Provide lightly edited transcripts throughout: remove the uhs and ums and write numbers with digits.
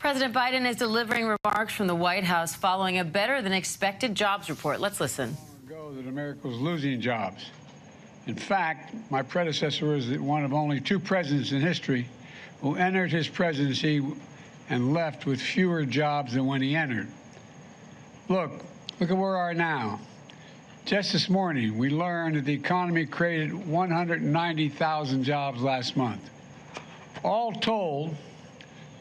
President Biden is delivering remarks from the White House following a better-than-expected jobs report. Let's listen. Ago that America was losing jobs. In fact, my predecessor was one of only two presidents in history who entered his presidency and left with fewer jobs than when he entered. Look at where we are now. Just this morning, we learned that the economy created 190,000 jobs last month. All told,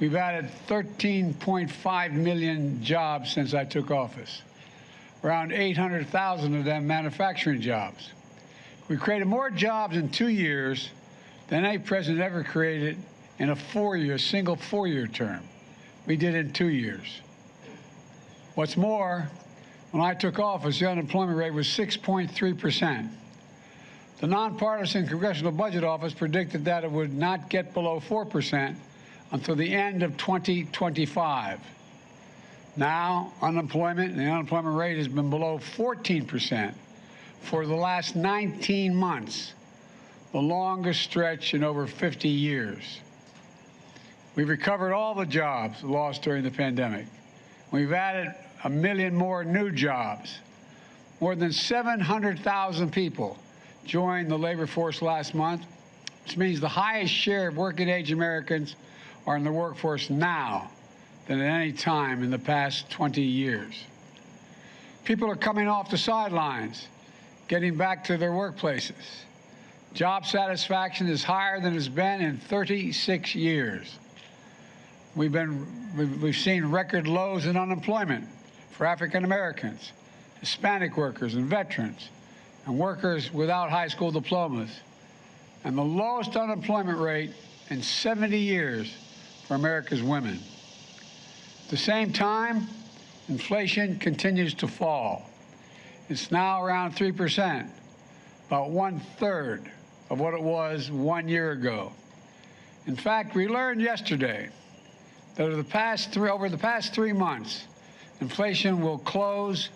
we've added 13.5 million jobs since I took office. Around 800,000 of them manufacturing jobs. We created more jobs in 2 years than any president ever created in a single four-year term. We did in 2 years. What's more, when I took office, the unemployment rate was 6.3%. The nonpartisan Congressional Budget Office predicted that it would not get below 4% until the end of 2025. Now, the unemployment rate has been below 14% for the last 19 months, the longest stretch in over 50 years. We've recovered all the jobs lost during the pandemic. We've added 1 million more new jobs. More than 700,000 people joined the labor force last month, which means the highest share of working-age Americans are in the workforce now than at any time in the past 20 years. People are coming off the sidelines, getting back to their workplaces. Job satisfaction is higher than it's been in 36 years. We've seen record lows in unemployment for African Americans, Hispanic workers and veterans, and workers without high school diplomas, and the lowest unemployment rate in 70 years for America's women. At the same time, inflation continues to fall. It's now around 3%, about 1/3 of what it was 1 year ago. In fact, we learned yesterday that over the past 3 months, inflation was close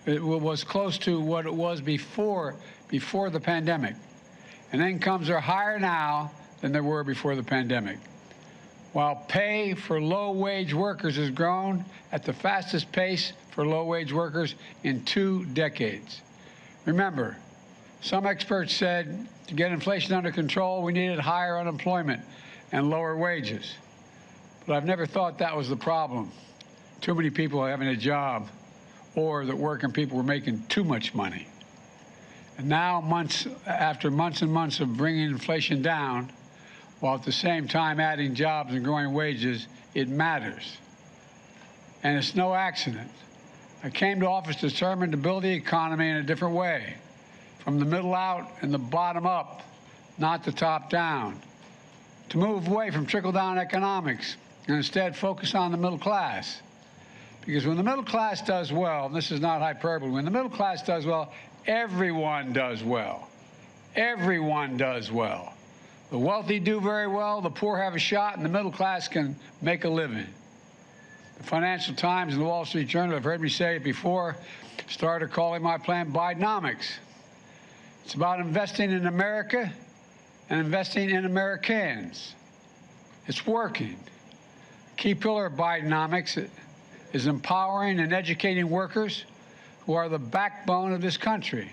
to what it was before the pandemic, and incomes are higher now than they were before the pandemic. While pay for low-wage workers has grown at the fastest pace for low-wage workers in 2 decades. Remember, some experts said to get inflation under control, we needed higher unemployment and lower wages. But I've never thought that was the problem. Too many people having a job, or that working people were making too much money. And now, after months and months of bringing inflation down, while at the same time adding jobs and growing wages, it matters. And it's no accident. I came to office determined to build the economy in a different way, from the middle out and the bottom up, not the top down. To move away from trickle-down economics and instead focus on the middle class. Because when the middle class does well, and this is not hyperbole, when the middle class does well, everyone does well. Everyone does well. The wealthy do very well, the poor have a shot, and the middle class can make a living. The Financial Times and the Wall Street Journal, have heard me say it before, started calling my plan Bidenomics. It's about investing in America and investing in Americans. It's working. A key pillar of Bidenomics is empowering and educating workers who are the backbone of this country.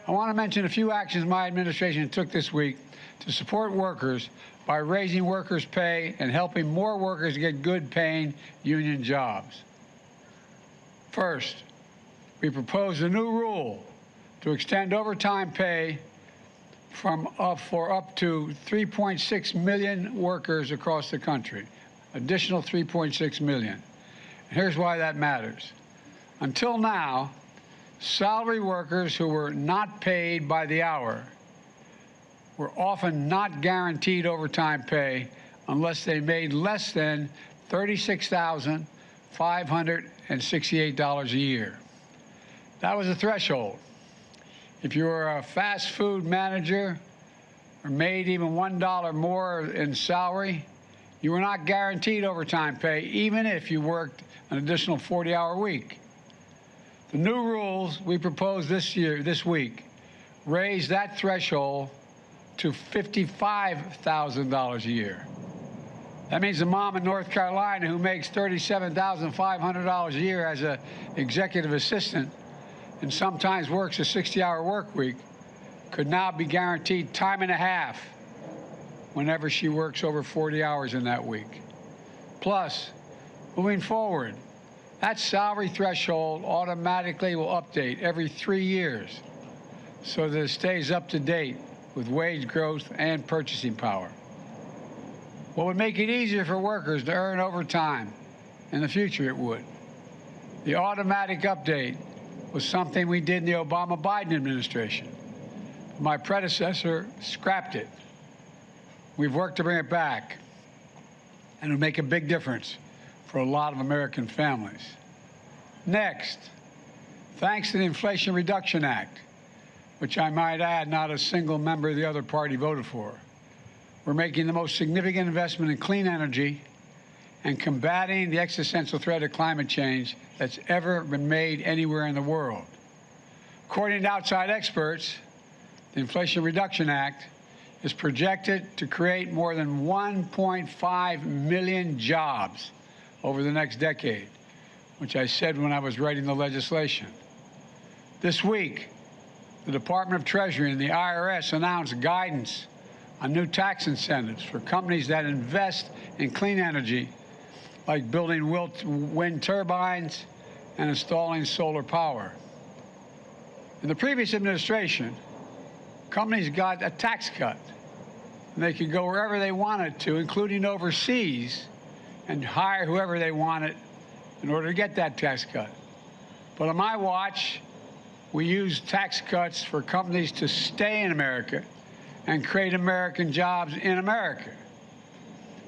I want to mention a few actions my administration took this week to support workers by raising workers' pay and helping more workers get good-paying union jobs. First, we proposed a new rule to extend overtime pay for up to 3.6 million workers across the country, additional 3.6 million. And here's why that matters. Until now, salary workers who were not paid by the hour were often not guaranteed overtime pay unless they made less than $36,568 a year. That was a threshold. If you were a fast food manager or made even $1 more in salary, you were not guaranteed overtime pay, even if you worked an additional 40-hour week. The new rules we proposed this week, raise that threshold to $55,000 a year. That means a mom in North Carolina who makes $37,500 a year as an executive assistant and sometimes works a 60-hour work week could now be guaranteed time and a half whenever she works over 40 hours in that week. Plus, moving forward, that salary threshold automatically will update every 3 years so that it stays up to date with wage growth and purchasing power. What would make it easier for workers to earn overtime? In the future, it would. The automatic update was something we did in the Obama-Biden administration. My predecessor scrapped it. We've worked to bring it back, and it'll make a big difference for a lot of American families. Next, thanks to the Inflation Reduction Act, which I might add not a single member of the other party voted for, we're making the most significant investment in clean energy and combating the existential threat of climate change that's ever been made anywhere in the world. According to outside experts, the Inflation Reduction Act is projected to create more than 1.5 million jobs over the next decade, which I said when I was writing the legislation. This week, the Department of Treasury and the IRS announced guidance on new tax incentives for companies that invest in clean energy, like building wind turbines and installing solar power. In the previous administration, companies got a tax cut, and they could go wherever they wanted to, including overseas, and hire whoever they wanted in order to get that tax cut. But on my watch, we used tax cuts for companies to stay in America and create American jobs in America.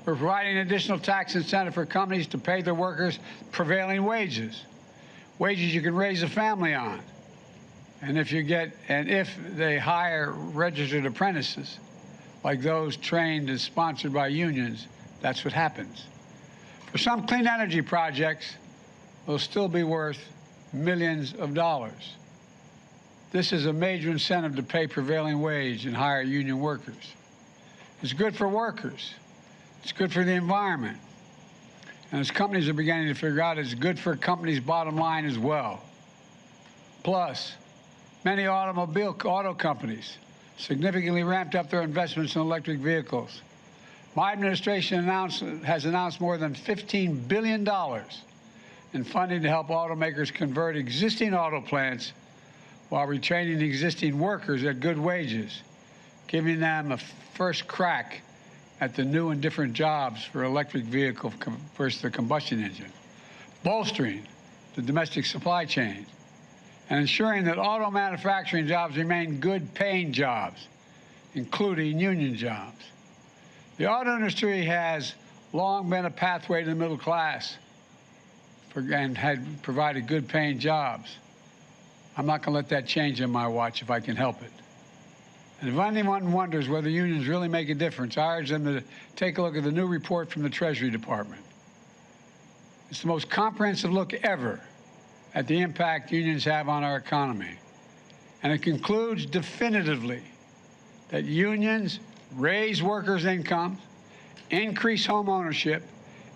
We're providing additional tax incentive for companies to pay their workers prevailing wages, wages you can raise a family on. And if they hire registered apprentices, like those trained and sponsored by unions, that's what happens. For some clean energy projects, they'll still be worth millions of dollars. This is a major incentive to pay prevailing wage and hire union workers. It's good for workers. It's good for the environment. And as companies are beginning to figure out, it's good for companies' bottom line as well. Plus, many auto companies significantly ramped up their investments in electric vehicles. My administration has announced more than $15 billion in funding to help automakers convert existing auto plants while retraining existing workers at good wages, giving them a first crack at the new and different jobs for electric vehicle versus the combustion engine, bolstering the domestic supply chain, and ensuring that auto manufacturing jobs remain good-paying jobs, including union jobs. The auto industry has long been a pathway to the middle class and had provided good-paying jobs. I'm not going to let that change on my watch if I can help it. And if anyone wonders whether unions really make a difference, I urge them to take a look at the new report from the Treasury Department. It's the most comprehensive look ever at the impact unions have on our economy. And it concludes definitively that unions raise workers' incomes, increase home ownership,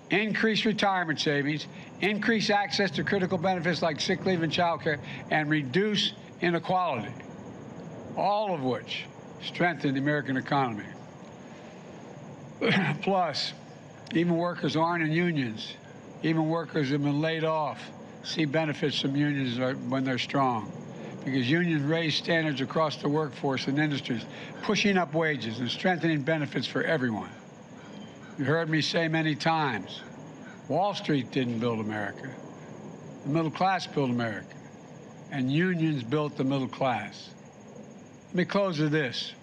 increase retirement savings, increase access to critical benefits like sick leave and child care, and reduce inequality, all of which strengthen the American economy. Plus, even workers who aren't in unions, even workers who have been laid off, see benefits from unions when they're strong, because unions raise standards across the workforce and industries, pushing up wages and strengthening benefits for everyone. You heard me say many times, Wall Street didn't build America. The middle class built America, and unions built the middle class. Let me close with this.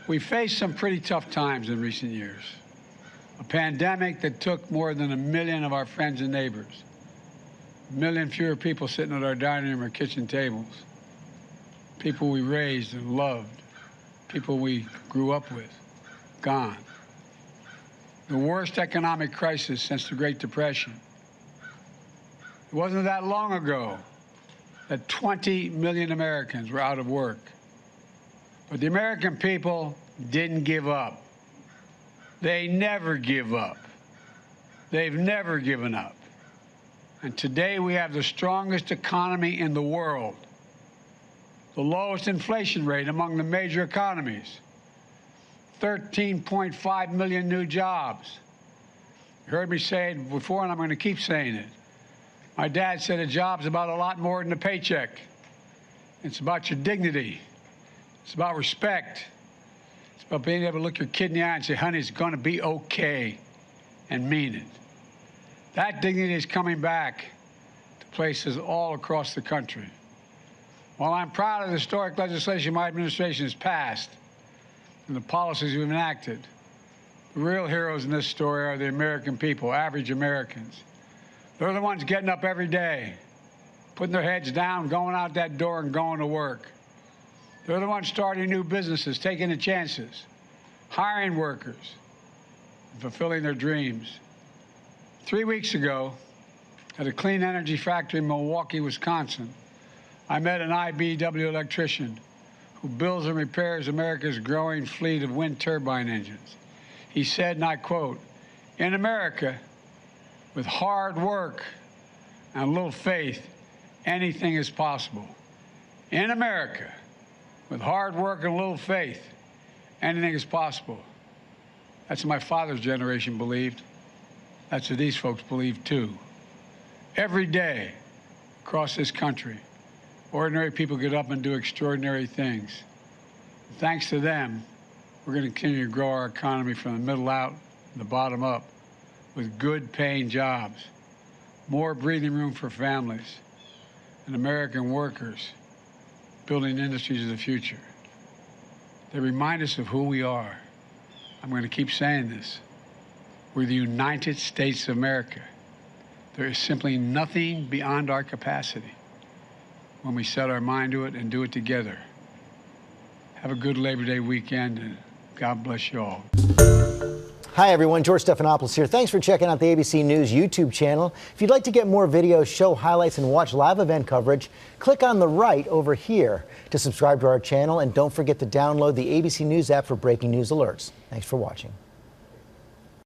We faced some pretty tough times in recent years. A pandemic that took more than 1 million of our friends and neighbors. 1 million fewer people sitting at our dining room or kitchen tables. People we raised and loved. People we grew up with. Gone. The worst economic crisis since the Great Depression. It wasn't that long ago that 20 million Americans were out of work. But the American people didn't give up. They never give up. They've never given up. And today we have the strongest economy in the world, the lowest inflation rate among the major economies, 13.5 million new jobs. You heard me say it before, and I'm going to keep saying it. My dad said a job's about a lot more than a paycheck. It's about your dignity. It's about respect. It's about being able to look your kid in the eye and say, honey, it's going to be okay, and mean it. That dignity is coming back to places all across the country. While I'm proud of the historic legislation my administration has passed and the policies we've enacted, the real heroes in this story are the American people, average Americans. They're the ones getting up every day, putting their heads down, going out that door and going to work. They're the ones starting new businesses, taking the chances, hiring workers, and fulfilling their dreams. 3 weeks ago, at a clean energy factory in Milwaukee, Wisconsin, I met an IBEW electrician who builds and repairs America's growing fleet of wind turbine engines. He said, and I quote, "In America, with hard work and a little faith, anything is possible. In America, with hard work and a little faith, anything is possible." That's what my father's generation believed. That's what these folks believe, too. Every day across this country, ordinary people get up and do extraordinary things. Thanks to them, we're going to continue to grow our economy from the middle out and the bottom up with good paying jobs, more breathing room for families, and American workers building industries of the future. They remind us of who we are. I'm going to keep saying this. We're the United States of America. There is simply nothing beyond our capacity when we set our mind to it and do it together. Have a good Labor Day weekend, and God bless you all. Hi, everyone. George Stephanopoulos here. Thanks for checking out the ABC News YouTube channel. If you'd like to get more videos, show highlights, and watch live event coverage, click on the right over here to subscribe to our channel. And don't forget to download the ABC News app for breaking news alerts. Thanks for watching.